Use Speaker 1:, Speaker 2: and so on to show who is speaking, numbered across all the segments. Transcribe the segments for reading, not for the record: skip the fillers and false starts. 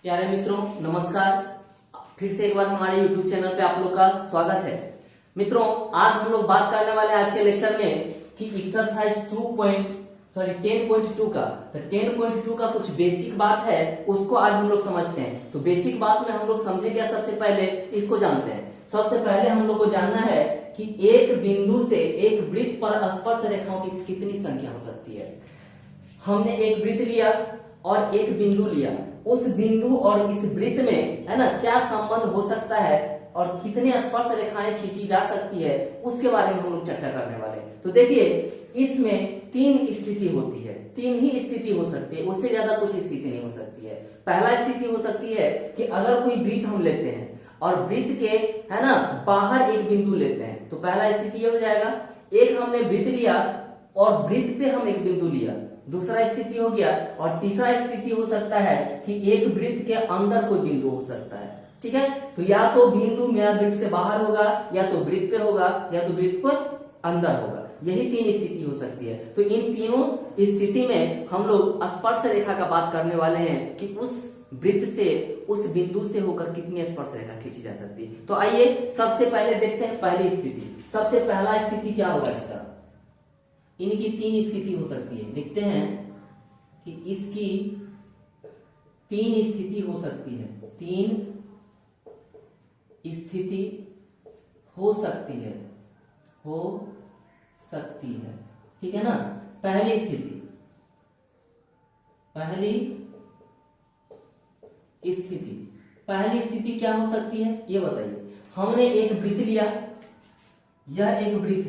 Speaker 1: प्यारे मित्रों नमस्कार। फिर से एक बार हमारे YouTube चैनल पे आप लोग का स्वागत है। मित्रों आज हम लोग बात करने वाले हैं आज के लेक्चर में कि एक्सरसाइज 10.2 का तो 10.2 का कुछ बेसिक बात है, उसको आज हम लोग समझते हैं। तो बेसिक बात में हम लोग समझे क्या, सबसे पहले इसको जानते हैं। सबसे पहले हम लोग को जानना है कि एक बिंदु से एक वृत्त पर स्पर्श रेखाओं की कितनी संख्या हो सकती है। हमने एक वृत्त लिया और एक बिंदु लिया, उस बिंदु और इस वृत्त में है ना क्या संबंध हो सकता है और कितने स्पर्श रेखाएं खींची जा सकती है, उसके बारे में हम लोग चर्चा करने वाले हैं। तो देखिए इसमें तीन स्थिति होती है, तीन ही स्थिति हो सकती है, उससे ज्यादा कुछ स्थिति नहीं हो सकती है। पहला स्थिति हो सकती है कि अगर कोई वृत्त हम लेते हैं और वृत्त के है ना बाहर एक बिंदु लेते हैं, तो पहला स्थिति ये हो जाएगा, एक हमने वृत्त लिया और वृत्त पे हम एक बिंदु लिया, दूसरा स्थिति हो गया। और तीसरा स्थिति हो सकता है कि एक वृत्त के अंदर कोई बिंदु हो सकता है। ठीक है, तो या तो बिंदु मेरा वृत्त से बाहर होगा, या तो वृत्त पे होगा, या तो वृत्त को अंदर होगा। यही तीन स्थिति हो सकती है। तो इन तीनों स्थिति में हम लोग स्पर्श रेखा का बात करने वाले हैं कि उस वृत्त से उस बिंदु से होकर कितनी स्पर्श रेखा खींची जा सकती है। तो आइए सबसे पहले देखते हैं पहली स्थिति। सबसे पहला स्थिति क्या होगा इसका, इनकी तीन स्थिति हो सकती है। देखते हैं कि इसकी तीन स्थिति हो सकती है, तीन स्थिति हो सकती है, हो सकती है। ठीक है ना। पहली स्थिति क्या हो सकती है ये बताइए। हमने एक वृत्त लिया, यह एक वृत्त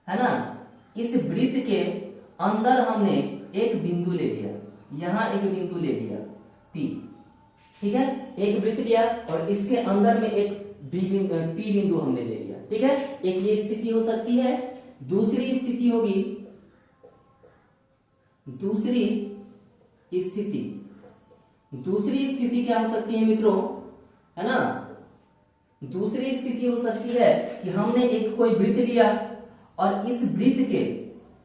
Speaker 1: है ना। इस वृत्त के अंदर हमने एक बिंदु ले लिया, यहां एक बिंदु ले लिया P। ठीक है, एक वृत्त लिया और इसके अंदर में एक P बिंदु हमने ले लिया। ठीक है, एक ये स्थिति हो सकती है। दूसरी स्थिति होगी, दूसरी स्थिति क्या हो सकती है मित्रों, है ना। दूसरी स्थिति हो सकती है कि हमने एक कोई वृत्त लिया और इस वृत्त के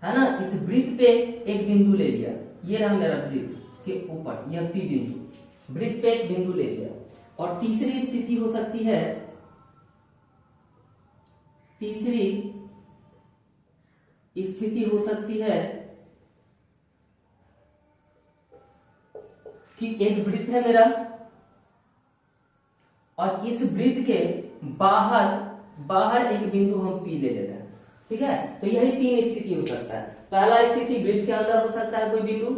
Speaker 1: है ना, इस वृत्त पे एक बिंदु ले लिया, ये रहा मेरा वृत्त के ऊपर यह P बिंदु, वृत्त पे एक बिंदु ले लिया। और तीसरी स्थिति हो सकती है, कि एक वृत्त है मेरा और इस वृत्त के बाहर एक बिंदु हम P ले रहे हैं। ठीक है, तो यही तीन स्थिति हो सकता है। पहला स्थिति वृत्त के अंदर हो सकता है कोई बिंदु,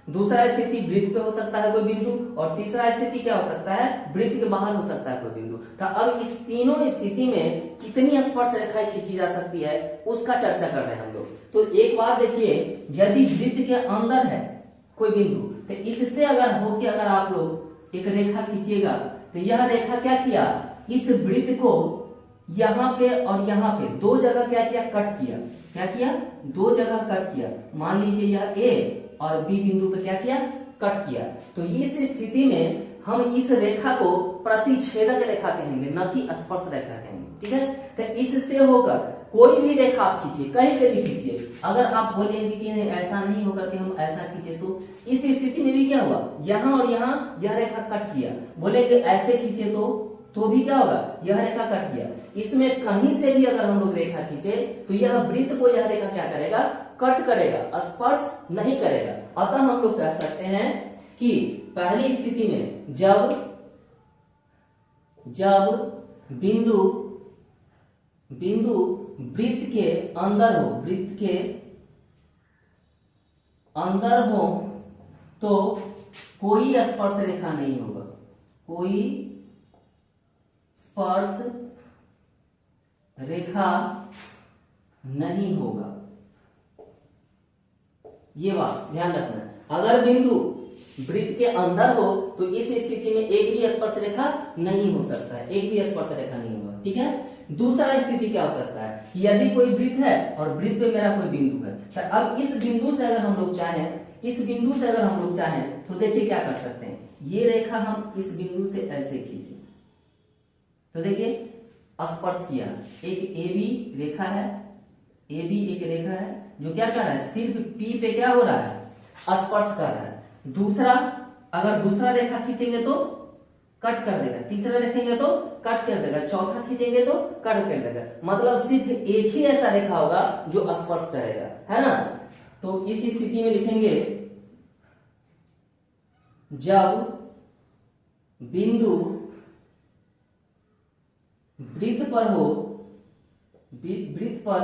Speaker 1: दूसरा स्थिति वृत्त पे हो सकता है कोई बिंदु, और तीसरा स्थिति क्या हो सकता है, वृत्त के बाहर हो सकता है कोई बिंदु। तो अब इस तीनों स्थिति में कितनी स्पर्श रेखाएं खींची जा सकती है उसका चर्चा कर रहे हैं हम लोग। तो एक बार देखिए, यदि वृत्त के अंदर है कोई बिंदु, तो इससे अगर आप लोग एक रेखा खींचिएगा, तो यह रेखा क्या किया, इस वृत्त को यहाँ पे और यहाँ पे दो जगह क्या किया, कट किया। क्या किया, दो जगह कट किया। मान लीजिए यह A और B बिंदु पे क्या किया, कट किया। तो इस स्थिति में हम इस रेखा को प्रतिच्छेदक रेखा कहेंगे, न कि स्पर्श रेखा कहेंगे। ठीक है, तो इससे होकर कोई भी रेखा आप खींचिए, कहीं से भी खींचिए। अगर आप बोलेंगे कि नहीं ऐसा नहीं होगा कि हम ऐसा खींचे, तो इस स्थिति में भी क्या हुआ, यहाँ और यहाँ यह रेखा कट किया। बोलेंगे ऐसे खींचे तो भी क्या होगा, यह रेखा कट किया। इसमें कहीं से भी अगर हम लोग रेखा खींचे तो यह वृत्त को यह रेखा क्या करेगा, कट करेगा, स्पर्श नहीं करेगा। अतः हम लोग कह सकते हैं कि पहली स्थिति में जब बिंदु वृत्त के अंदर हो तो कोई स्पर्श रेखा नहीं होगा, कोई स्पर्श रेखा नहीं होगा। ये बात ध्यान रखना। अगर बिंदु वृत्त के अंदर हो तो इस स्थिति में एक भी स्पर्श रेखा नहीं हो सकता है, एक भी स्पर्श रेखा नहीं होगा। ठीक है, दूसरा स्थिति क्या हो सकता है कि यदि कोई वृत्त है और वृत्त पे मेरा कोई बिंदु है, तो अब इस बिंदु से अगर हम लोग चाहें तो देखिए क्या कर सकते हैं। ये रेखा हम इस बिंदु से ऐसे खींचे, तो देखिए स्पर्श किया। एक AB रेखा है, AB एक रेखा है जो क्या कर रहा है, सिर्फ P पे क्या हो रहा है, स्पर्श कर रहा है। दूसरा अगर दूसरा रेखा खींचेंगे तो कट कर देगा, तीसरा रखेंगे तो कट कर देगा, चौथा खींचेंगे तो कट कर देगा। मतलब सिर्फ एक ही ऐसा रेखा होगा जो स्पर्श करेगा, है ना। तो इस स्थिति में लिखेंगे जब बिंदु वृत्त पर हो, वृत्त पर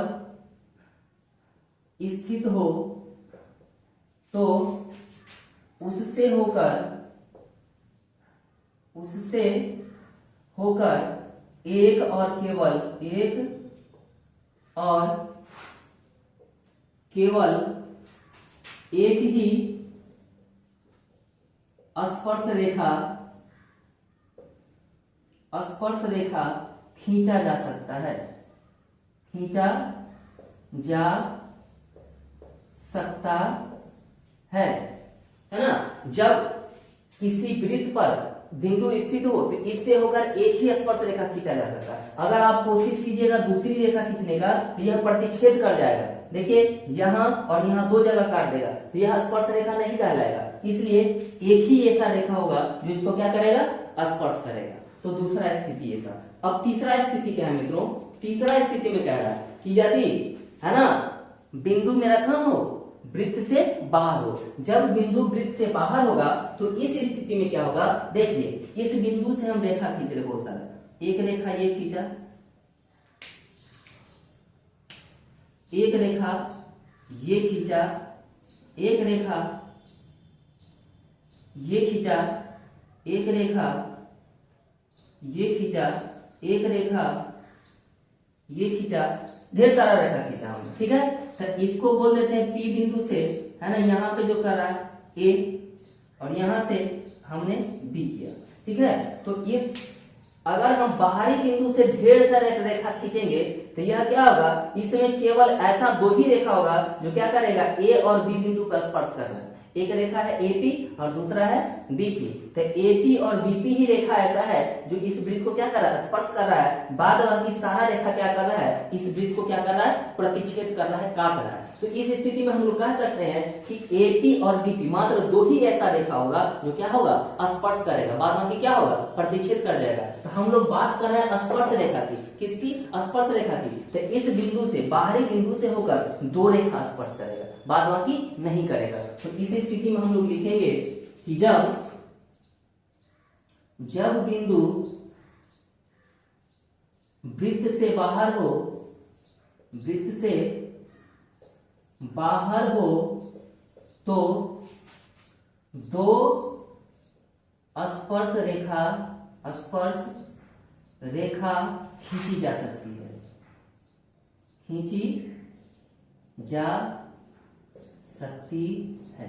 Speaker 1: स्थित हो तो उससे होकर एक और केवल एक ही स्पर्श रेखा खींचा जा सकता है, खींचा जा सकता है ना। जब किसी वृत्त पर बिंदु स्थित हो तो इससे होकर एक ही स्पर्श रेखा खींचा जा सकता है। अगर आप कोशिश कीजिएगा दूसरी रेखा खींचने का तो यह प्रतिच्छेद कर जाएगा। देखिए यहाँ और यहाँ दो जगह काट देगा तो यह स्पर्श रेखा नहीं कहलाएगा। इसलिए एक ही ऐसा रेखा होगा जो इसको क्या करेगा, स्पर्श करेगा। तो दूसरा स्थिति ये था। अब तीसरा स्थिति क्या है मित्रों, तीसरा स्थिति में कह रहा है कि यदि, है ना, बिंदु मेरा कहां हो, वृत्त से बाहर हो। जब बिंदु वृत्त से बाहर होगा तो इस स्थिति में क्या होगा, देखिए इस बिंदु से हम रेखा खींच रहे बहुत सारा, एक रेखा ये खींचा, एक रेखा ये खींचा, एक रेखा ये खींचा, एक रेखा ये खींचा, एक रेखा ये खींचा, ढेर सारा रेखा खींचा हमने, ठीक है। तो इसको बोल देते हैं पी बिंदु से, है ना, यहाँ पे जो कर रहा है ए और यहां से हमने बी किया, ठीक है। तो ये अगर हम बाहरी बिंदु से ढेर सारे रेखा खींचेंगे तो यह क्या होगा, इसमें केवल ऐसा दो ही रेखा होगा जो क्या करेगा, ए और बी बिंदु का स्पर्श कर रहा है। एक रेखा है एपी और दूसरा है बीपी। तो एपी और बीपी ही रेखा ऐसा है जो इस वृत्त को क्या कर रहा है, स्पर्श कर रहा है। बाद बाकी सारा रेखा क्या कर रहा है, इस वृत्त को क्या कर रहा है, प्रतिच्छेद कर रहा है, काट रहा है। तो इस स्थिति में हम लोग कह सकते हैं कि एपी और बीपी मात्र दो ही ऐसा रेखा होगा जो क्या होगा, स्पर्श करेगा, बाद बाकी क्या होगा, प्रतिच्छेद कर जाएगा। तो हम लोग बात कर रहे हैं स्पर्श रेखा की, किसकी, स्पर्श रेखा की। तो इस बिंदु से, बाहरी बिंदु से होकर दो रेखा स्पर्श करेगा, बाद बाकी नहीं करेगा। तो इस स्थिति में हम लोग लिखेंगे कि जब बिंदु वृत्त से बाहर हो, वृत्त से बाहर हो तो दो स्पर्श रेखा खींची जा सकती है, खींची जा सकती है।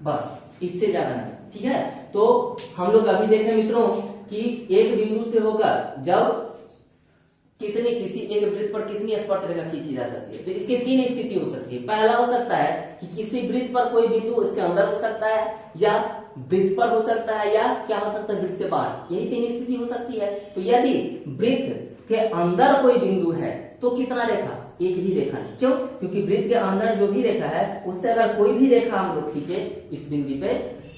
Speaker 1: बस इससे ज्यादा नहीं, ठीक है। तो हम लोग अभी देखें मित्रों कि एक बिंदु से होकर जब किसी एक वृत्त पर कितनी स्पर्श रेखा खींची जा सकती है। तो इसकी तीन स्थिति हो सकती है। पहला हो सकता है कि किसी वृत्त पर कोई बिंदु इसके अंदर हो सकता है, या वृत्त पर हो सकता है, या क्या हो सकता है, वृत्त से बाहर। यही तीन स्थिति हो सकती है। तो यदि वृत्त के अंदर कोई बिंदु है तो कितना रेखा, एक भी रेखा नहीं। क्यों, क्योंकि वृत्त के अंदर जो भी रेखा है उससे अगर कोई भी रेखा हम लोग खींचे इस बिंदु पे,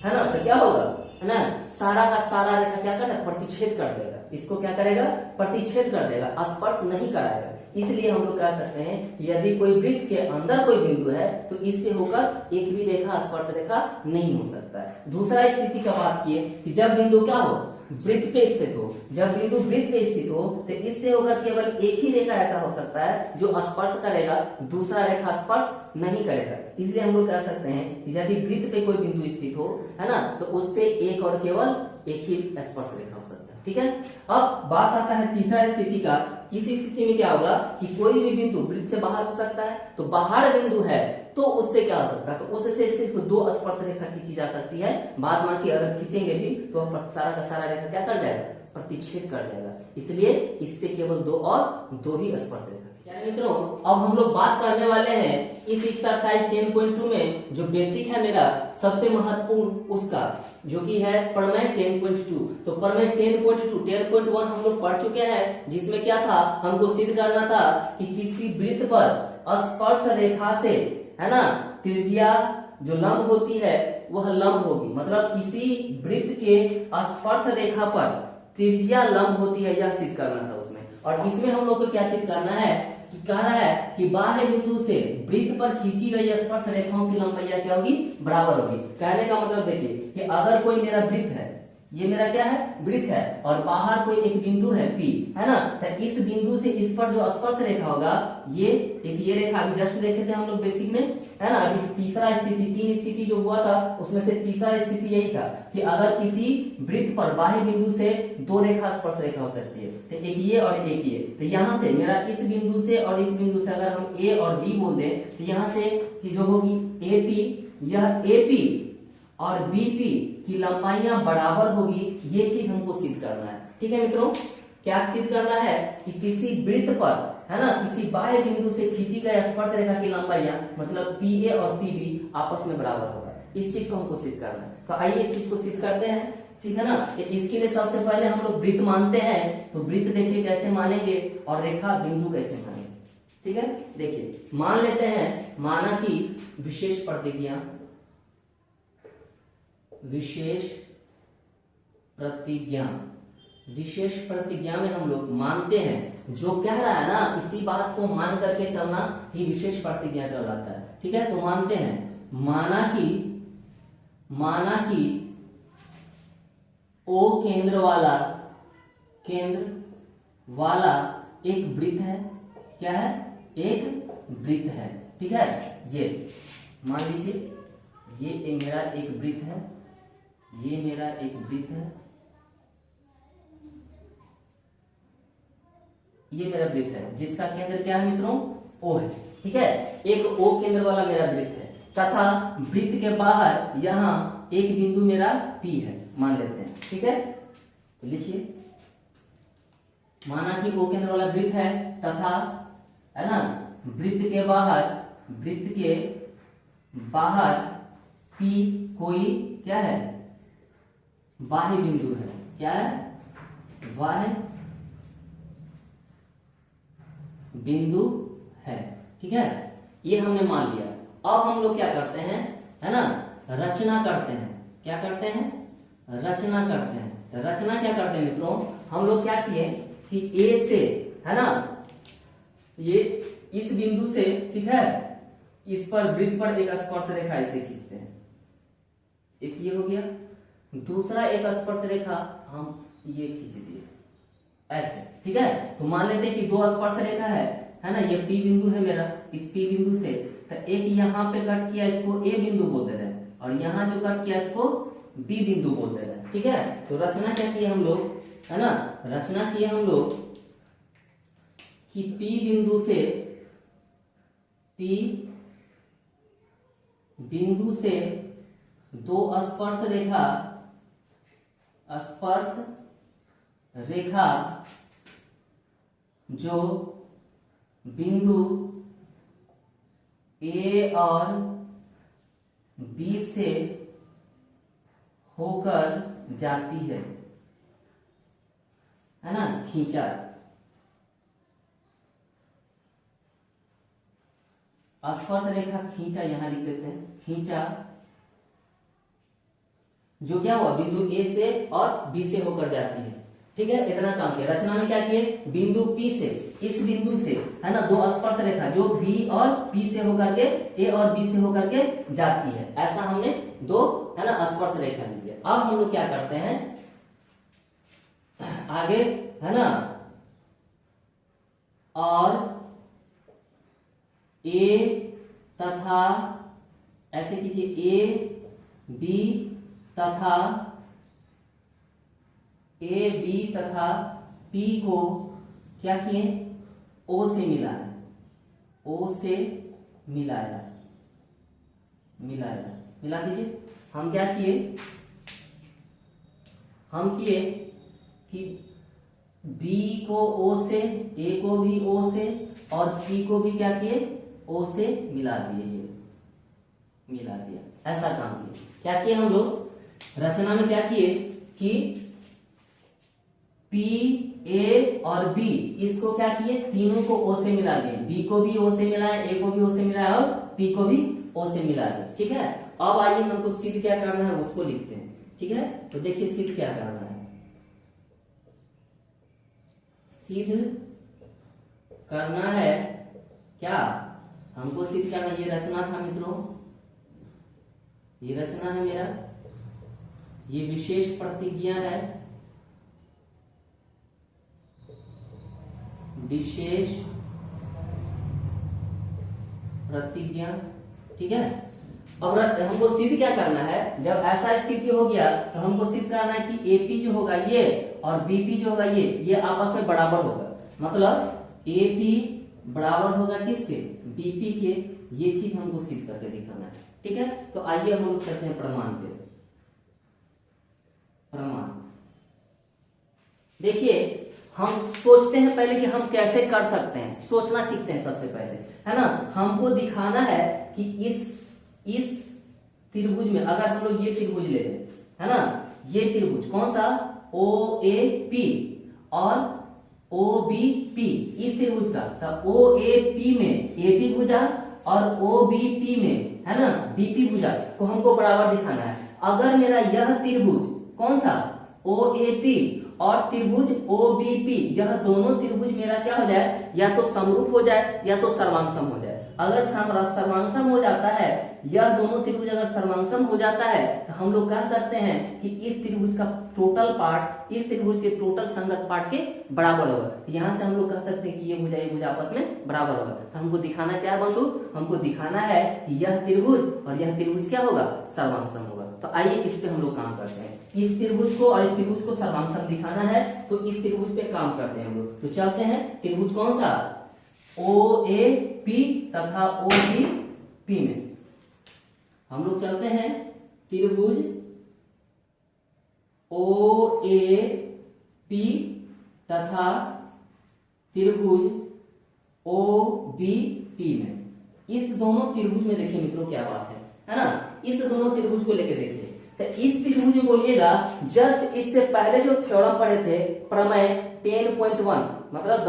Speaker 1: है ना, तो क्या होगा, है ना, सारा का सारा रेखा क्या करता है, प्रतिच्छेद कर देगा। इसको क्या करेगा, प्रतिच्छेद कर देगा, स्पर्श नहीं कराएगा। इसलिए हम लोग कह सकते हैं यदि कोई वृत्त के अंदर कोई बिंदु है तो इससे होकर एक भी रेखा, स्पर्श रेखा नहीं हो सकता है। दूसरा स्थिति का बात किए कि जब बिंदु क्या हो, वृत्त पे स्थित हो। जब बिंदु वृत्त पे स्थित हो तो इससे होकर केवल एक ही रेखा ऐसा हो सकता है जो स्पर्श करेगा, दूसरा रेखा स्पर्श नहीं करेगा। इसलिए हम लोग कह सकते हैं कि यदि वृत्त पे कोई बिंदु स्थित हो, है ना, तो उससे एक और केवल एक ही स्पर्श रेखा हो सकता है, ठीक है। अब बात आता है तीसरा स्थिति का। इस स्थिति में क्या होगा कि कोई भी बिंदु वृत्त से बाहर हो सकता है, तो बाहर बिंदु है तो उससे क्या हो सकता है, तो उससे सिर्फ दो स्पर्श रेखा खींची जा सकती है। बाद बाकी अगर खींचेंगे भी तो सारा का सारा रेखा क्या कर जाएगा, प्रतिच्छेद कर जाएगा। इसलिए इससे केवल दो ही स्पर्श रेखा। मित्रों अब हम लोग बात करने वाले हैं इस एक्सरसाइज 10.2 में जो बेसिक है मेरा सबसे महत्वपूर्ण उसका, जो कि है प्रमेय 10.2। तो प्रमेय 10.2 10.1 हम लोग पढ़ चुके हैं, जिसमें क्या था, हमको सिद्ध करना था कि किसी वृत्त पर स्पर्श रेखा से, है ना, त्रिज्या जो लंब होती है वह लंब होगी, मतलब किसी वृत्त के स्पर्श रेखा पर त्रिज्या लंब होती है, यह सिद्ध करना था उसमें। और इसमें हम लोग को क्या सिद्ध करना है कि कह रहा है कि बाह्य बिंदु से वृत्त पर खींची गई स्पर्श रेखाओं की लंबाई क्या होगी, बराबर होगी। कहने का मतलब देखिए कि अगर कोई मेरा वृत्त है, ये मेरा क्या है, वृत्त है, और बाहर कोई एक बिंदु है P, है ना, तो इस बिंदु से इस पर जो स्पर्श रेखा होगा, ये एक ये रेखा अभी जस्ट देखे थे हम लोग बेसिक में, है ना। अभी तीसरा स्थिति, तीन स्थिति जो हुआ था उसमें से तीसरा स्थिति यही था कि अगर किसी वृत्त पर बाह्य बिंदु से दो रेखा स्पर्श रेखा हो सकती है, तो एक ये और एक ये। तो यहाँ से मेरा इस बिंदु से और इस बिंदु से अगर हम A और B बोल दें, तो यहाँ से जो होगी AP, यह AP और BP की लंबाइयां बराबर होगी, ये चीज हमको सिद्ध करना है। ठीक है मित्रों, क्या सिद्ध करना है कि किसी वृत्त पर, है ना, किसी बाह्य बिंदु से खींची गई स्पर्श रेखा की लंबाइयां मतलब PA और PB आपस में बराबर होगा, इस चीज को हमको सिद्ध करना है। तो आइए इस चीज को सिद्ध करते हैं, ठीक है ना। इसके लिए सबसे पहले हम लोग वृत्त मानते हैं, तो वृत्त देखिए कैसे मानेंगे और रेखा बिंदु कैसे मानेंगे, ठीक है। देखिए मान लेते हैं, माना कि विशेष प्रतिज्ञा, विशेष प्रतिज्ञा, विशेष प्रतिज्ञा में हम लोग मानते हैं, जो कह रहा है ना इसी बात को मान करके चलना ही विशेष प्रतिज्ञा कहलाता है, ठीक है। तो मानते हैं, माना कि ओ केंद्र वाला एक वृत्त है, क्या है, एक वृत्त है, ठीक है। ये मान लीजिए ये मेरा एक वृत्त है, ये मेरा एक वृत्त है, ये मेरा वृत्त है जिसका केंद्र क्या है मित्रों, O है, ठीक है। एक O केंद्र वाला मेरा वृत्त है तथा वृत्त के बाहर यहाँ एक बिंदु मेरा P है, मान लेते हैं, ठीक है। तो लिखिए, माना कि O केंद्र वाला वृत्त है तथा, है ना, वृत्त के बाहर P कोई क्या है, बाह्य बिंदु है, क्या है, बाह्य बिंदु है, ठीक है। ये हमने मान लिया। अब हम लोग क्या करते हैं, है ना, रचना करते हैं। क्या करते हैं, रचना करते हैं। तो रचना क्या करते हैं मित्रों, हम लोग क्या किए कि A से, है ना, ये इस बिंदु से, ठीक है, इस पर वृत्त पर एक स्पर्श रेखा ऐसे खींचते हैं, एक ये हो गया, दूसरा एक स्पर्श रेखा हम ये खींच दिए ऐसे, ठीक है। तो मान लेते हैं कि दो स्पर्श रेखा है ना, ये P बिंदु है मेरा, इस P बिंदु से तो एक यहाँ पे कट किया, इसको A बिंदु बोल दे रहे हैं, और यहाँ जो कट किया इसको B बिंदु बोल दे रहे हैं, ठीक है। तो रचना क्या किए हम लोग, है ना, रचना किए हम लोग कि P बिंदु से दो स्पर्श रेखा जो बिंदु A और B से होकर जाती है ना, खींचा। स्पर्श रेखा खींचा, यहां लिख देते हैं, खींचा जो क्या हुआ, बिंदु A से और B से होकर जाती है, ठीक है। इतना काम किया। रचना में क्या किए, बिंदु P से, इस बिंदु से, है ना, दो स्पर्श रेखा जो B और P से होकर के, A और B से होकर के जाती है, ऐसा हमने दो, है ना, स्पर्श रेखा लिए। अब हम लोग क्या करते हैं आगे, है ना, और A तथा, ऐसे कीजिए, A B तथा P को क्या किए, O से मिलाया, O से मिला दीजिए। हम क्या किए, हम किए कि B को O से, A को भी O से और P को भी क्या किए, O से मिला दिए, ऐसा काम किए। क्या किए हम लोग, रचना में क्या किए कि P, A और B, इसको क्या किए, तीनों को O से मिला दिए, B को भी O से मिलाया, A को भी O से मिलाया और P को भी ओ से मिला दे, ठीक है। अब आइए हमको सिद्ध क्या करना है उसको लिखते हैं, ठीक है। तो देखिए सिद्ध क्या करना है, सिद्ध करना है क्या, हमको सिद्ध करना, ये रचना था मित्रों, ये रचना है मेरा, ये विशेष प्रतिज्ञा है, विशेष प्रतिज्ञा, ठीक है। अब हमको सिद्ध क्या करना है, जब ऐसा स्थिति हो गया तो हमको सिद्ध करना है कि एपी जो होगा ये और बीपी जो होगा ये आपस में बराबर होगा, मतलब एपी बराबर होगा किसके, बीपी के। ये चीज हमको सिद्ध करके दिखाना है, ठीक है। तो आइए हम लोग करते हैं प्रमाण पे, प्रमाण। देखिए हम सोचते हैं पहले कि हम कैसे कर सकते हैं, सोचना सीखते हैं सबसे पहले, है ना। हमको दिखाना है कि इस त्रिभुज में, अगर हम लोग ये त्रिभुज ले लें, है ना, ये त्रिभुज कौन सा, ओ ए पी और ओ बी पी, इस त्रिभुज का, तो ओ ए पी में ए पी भुजा और ओ बी पी में, है ना, बीपी भुजा को हमको बराबर दिखाना है। अगर मेरा यह त्रिभुज कौन सा, ओ ए पी और त्रिभुज ओ बी पी, यह दोनों त्रिभुज मेरा क्या हो जाए, या तो समरूप हो जाए या तो सर्वांगसम हो जाए। अगर सर्वांगसम हो जाता है, यह दोनों त्रिभुज अगर सर्वांगसम हो जाता है तो हम लोग कह सकते हैं कि इस त्रिभुज का टोटल पार्ट इस त्रिभुज के टोटल संगत पार्ट के बराबर होगा। यहां से हम लोग कह सकते हैं कि ये भुज आपस में बराबर होगा। तो हमको दिखाना क्या है बंधु, हमको दिखाना है कि यह त्रिभुज और यह त्रिभुज क्या होगा, सर्वांगसम होगा। तो आइए इस पे हम लोग काम करते हैं, इस त्रिभुज को और इस त्रिभुज को सर्वांगसम दिखाना है, तो इस त्रिभुज पे काम करते हैं हम लोग। तो चलते हैं, त्रिभुज कौन सा, ओ ए पी तथा ओ बी पी में हम लोग चलते हैं, त्रिभुज ओ ए पी तथा त्रिभुज ओ बी पी में। इस दोनों त्रिभुज में देखिए मित्रों क्या बात है ना, इस दोनों त्रिभुज को लेके देखिए। तो इस त्रिभुज में बोलिएगा, जस्ट इससे पहले जो थ्योरम पढ़े थे प्रमेय 10.1 मतलब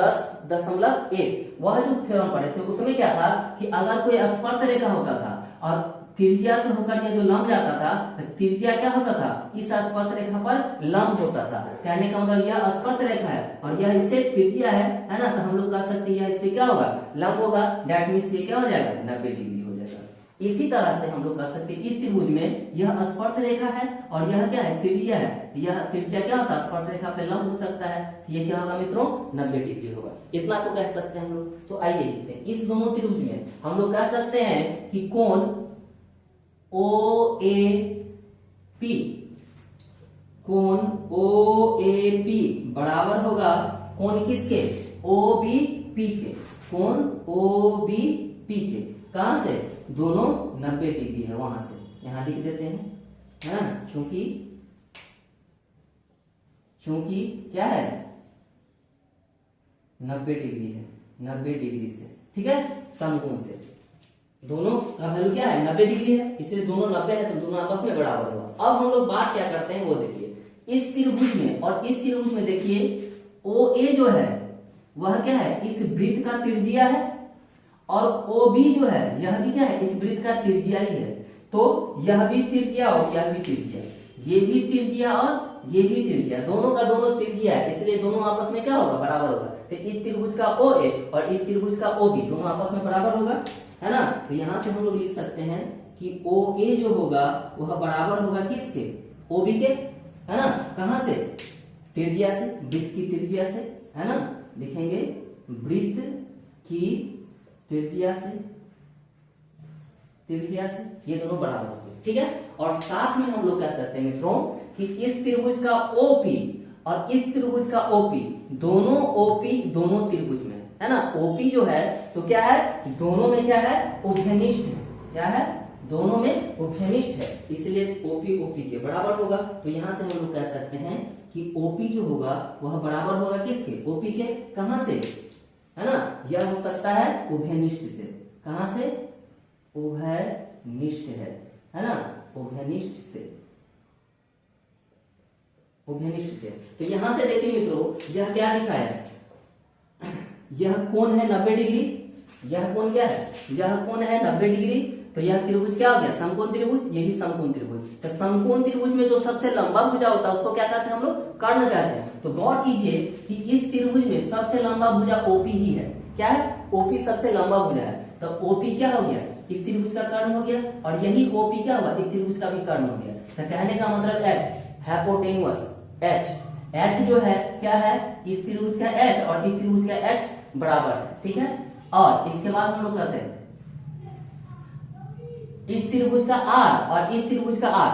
Speaker 1: 10.1, वह जो थ्योरम पढ़े थे उसमें क्या था कि अगर कोई स्पर्श रेखा होता था और त्रिज्या से होकर यह जो लंब जाता था, तो त्रिज्या क्या होता था, इस स्पर्श रेखा पर लंब होता था। कहने का मतलब यह स्पर्श रेखा है और यह इससे त्रिज्या है ना, तो हम लोग कह सकते हैं यह इससे क्या होगा, लंब होगा। दैट मीन्स ये क्या हो जाएगा, 90 डिग्री हो जाएगा। इसी तरह से हम लोग कह सकते हैं इस त्रिभुज में यह स्पर्श रेखा है और यह क्या है, त्रिज्या है। यह त्रिज्या क्या होता है, स्पर्श रेखा पे लंब हो सकता है, ये क्या होगा मित्रों, 90 डिग्री होगा। इतना तो कह सकते हैं हम लोग। तो आइए देखते हैं, इस दोनों त्रिभुज में हम लोग कह सकते हैं कि कोण ओ ए पी, कोण ओ ए पी बराबर होगा कोण किसके, ओ बी पी के, कोण ओ बी पी के। कहां से, दोनों 90 डिग्री है, वहां से यहां लिख देते हैं, है ना, चूंकि क्या है, 90 डिग्री है, 90 डिग्री से, ठीक है, समकोण से दोनों का वैल्यू क्या है, 90 डिग्री है, इसलिए दोनों 90 है तो दोनों आपस में बराबर होगा। अब हम लोग बात क्या करते हैं वो देखिए, इस त्रिभुज में और इस त्रिभुज में देखिए ओ ए जो है वह क्या है, इस वृत्त का त्रिज्या है और ओ बी जो है यह भी क्या है, इस वृत्त का त्रिज्या ही है। तो यह भी त्रिज्या और यह भी त्रिज्या, ये भी त्रिज्या और ये भी त्रिज्या, दोनों का दोनों त्रिज्या है, इसलिए दोनों आपस में क्या होगा, बराबर होगा। तो इस त्रिभुज का ओ ए और इस त्रिभुज का ओ बी दोनों आपस में बराबर होगा, है ना। तो यहां से हम लोग लिख सकते हैं कि ओ ए जो होगा वह बराबर होगा किसके, ओ बी के, है ना। कहां से, त्रिज्या से, वृत्त की त्रिज्या से, है ना, लिखेंगे वृत्त की त्रिज्या से, ये दोनों बराबर होंगे, ठीक है। और साथ में हम लोग कह सकते हैं मित्रों कि इस त्रिभुज का ओपी और इस त्रिभुज का ओपी, दोनों ओपी दोनों त्रिभुज में, है ना, ओपी जो है तो क्या है, दोनों में क्या है, उभयनिष्ठ है, क्या है, दोनों में उभयनिष्ठ है, इसलिए ओपी ओपी के बराबर होगा। तो यहां से हम लोग कह सकते हैं कि ओपी जो होगा वह बराबर होगा किसके, ओपी के। कहां से, है ना, यह हो सकता है उभयनिष्ठ से, कहां से, उभयनिष्ठ है ना, उभयनिष्ठ से, उभयनिष्ठ से। तो यहां से देखिए मित्रों, यह क्या लिखा है, यह कोण है 90 डिग्री, यह कोण क्या है, यह कोण है 90 डिग्री। तो यह त्रिभुज क्या हो गया, समकोण त्रिभुज, यही समकोण त्रिभुज। तो समकोण त्रिभुज में जो सबसे लंबा भुजा होता है उसको क्या कहते हैं हम लोग, कर्ण कहते हैं। तो गौर कीजिए कि इस त्रिभुज में सबसे लंबा भुजा ओपी ही है। क्या है, ओपी सबसे लंबा भुजा है। तो ओपी क्या हो गया, इस त्रिभुज का कर्ण हो गया, और यही ओपी क्या हुआ, इस त्रिभुज का भी कर्ण हो गया। तो कहने का मतलब एच हाइपोटेन्यूअस, एच जो है क्या है, इस त्रिभुज का एच और इस त्रिभुज का एच बराबर है, ठीक है। और इसके बाद हम लोग कहते हैं इस त्रिभुज का आर और इस त्रिभुज का आर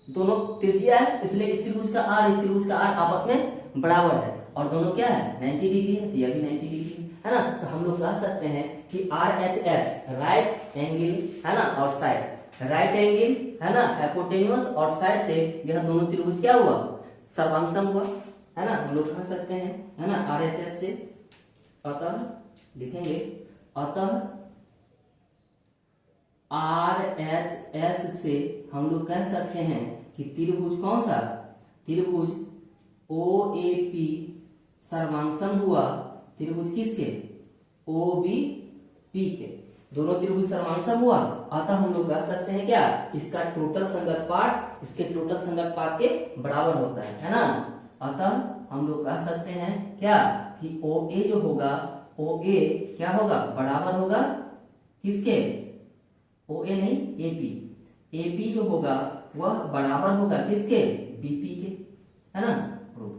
Speaker 1: दोनों त्रिज्या है, इसलिए इस त्रिभुज का आर इस त्रिभुज का आर आपस में बराबर है, और दोनों क्या है 90 डिग्री है, तो यह भी 90 डिग्री है ना। तो हम लोग कह सकते हैं कि R H S right angle है ना, और साइड राइट एंगल है ना, हाइपोटेन्यूअस, और साइड से यह दोनों त्रिभुज क्या हुआ, सर्वांगसम हुआ, है ना। हम लोग कह सकते हैं है ना, आर एच एस से, अतः लिखेंगे अतः आर एच एस से हम लोग कह सकते हैं कि त्रिभुज कौन सा, त्रिभुज ओ ए पी सर्वांगसम हुआ त्रिभुज किसके, ओ बी पी के, दोनों त्रिभुज सर्वांगसम हुआ। अतः हम लोग कह सकते हैं क्या, इसका टोटल संगत पार्ट इसके टोटल संगत पार्ट के बराबर होता है ना। अतः हम लोग कह सकते हैं क्या कि ओ ए जो होगा, ओ ए क्या होगा, बराबर होगा किसके, ओ ए नहीं एपी, एपी जो होगा वह बराबर होगा किसके, बीपी के, है ना। प्रूफ,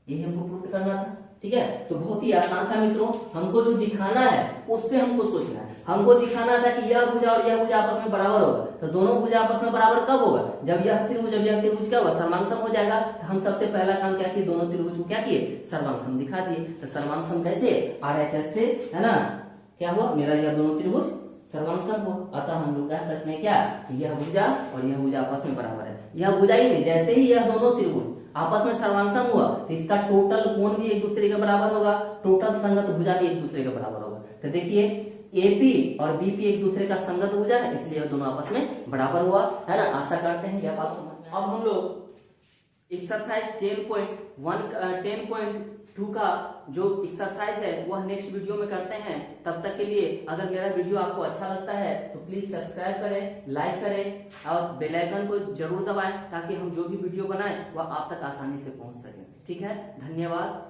Speaker 1: ये हमको प्रूफ करना था, ठीक है। तो बहुत ही आसान था मित्रों, हमको जो दिखाना है उस पे हमको सोचना है। हमको दिखाना था कि यह भुजा और यह भुजा आपस में बराबर होगा, तो दोनों भुजा आपस में बराबर कब होगा, जब यह त्रिभुज क्या होगा, सर्वांगसम हो जाएगा। तो हम सबसे पहला काम क्या किए, दोनों त्रिभुज को क्या किए, सर्वांगसम दिखा दिए। तो सर्वांगसम कैसे, आर एच एस से, है ना, क्या हुआ, मेरा यह दोनों त्रिभुज सर्वांगसम हो। अतः हम लोग कह सकते हैं क्या, यह भुजा और यह भुजा आपस में बराबर है। यह भुजा ही नहीं, जैसे ही यह दोनों त्रिभुज आपस में सर्वांगसम हुआ तो इसका टोटल कोण भी एक दूसरे के बराबर होगा, टोटल संगत भुजा भी एक दूसरे के बराबर होगा। तो देखिए एपी और बीपी एक दूसरे का संगत भुजा है, इसलिए दोनों आपस में बराबर हुआ, है ना। आशा करते हैं यह बात समझ में। अब हम लोग एक्सरसाइज 10.2 का जो एक्सरसाइज है वह नेक्स्ट वीडियो में करते हैं। तब तक के लिए अगर मेरा वीडियो आपको अच्छा लगता है तो प्लीज सब्सक्राइब करें, लाइक करें और बेल आइकन को जरूर दबाएं, ताकि हम जो भी वीडियो बनाएं वह आप तक आसानी से पहुंच सके। ठीक है, धन्यवाद।